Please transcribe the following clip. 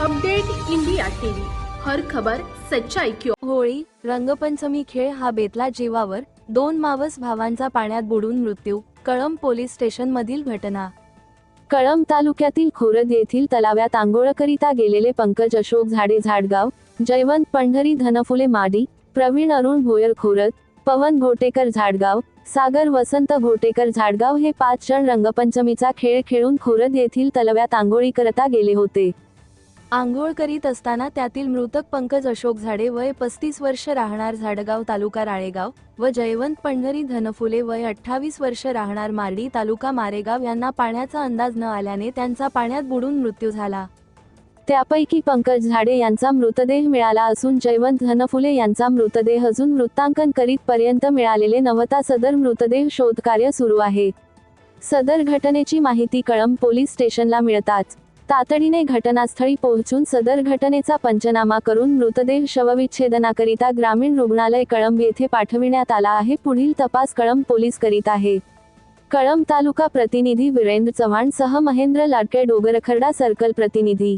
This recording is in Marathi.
अपडेट इंडिया टीव्ही, हर खबर सच्चाई की ओर। होळी रंगपंचमी खेळ हा बेतला जीवावर, 2 मावस भावांचा पाण्यात बुडून मृत्यू. कळंब पोलीस स्टेशन मधील घटना. कळंब तालुक्यातील खोरद येथील तलाव्यात आंघोळकरिता गेलेले पंकज अशोक झाडे झाडगाव, जयवंत पंढरी धनफुले माडी, प्रवीण अरुण भोयर खोरद, पवन घोटेकर झाडगाव, सागर वसंत घोटेकर झाडगाव हे 5 जण रंगपंचमीचा खेळ खेळून खोरद येथील तलाव्यात आंघोळी करता गेले होते. आंघोळ करीत असताना त्यातील मृतक पंकज अशोक झाडे वय 35 वर्ष राहणार झाडगाव तालुका राळेगाव व जयवंत पंढरी धनफुले वय 28 वर्ष राहणार मार्डी तालुका मारेगाव यांना पाण्याचा अंदाज न आल्याने त्यांचा पाण्यात बुडून मृत्यू झाला. त्यापैकी पंकज झाडे यांचा मृतदेह मिळाला असून जयवंत धनफुले यांचा मृतदेह अजून मृतांकन करीत पर्यंत मिळालेले नव्हता. सदर मृतदेह शोधकार्य सुरू आहे. सदर घटनेची माहिती कळंब पोलीस स्टेशनला मिळताच तातडीने घटनास्थळी पोहोचून सदर घटनेचा पंचनामा करून मृतदेह शवविच्छेदनाकरिता ग्रामीण रुग्णालय कळंब येथे पाठविण्यात आला आहे. पुढील तपास कळंब पोलीस करीत आहे. कळंब तालुका प्रतिनिधी वीरेंद्र चव्हाण सह महेंद्र लाडके डोगरखर्डा सर्कल प्रतिनिधी.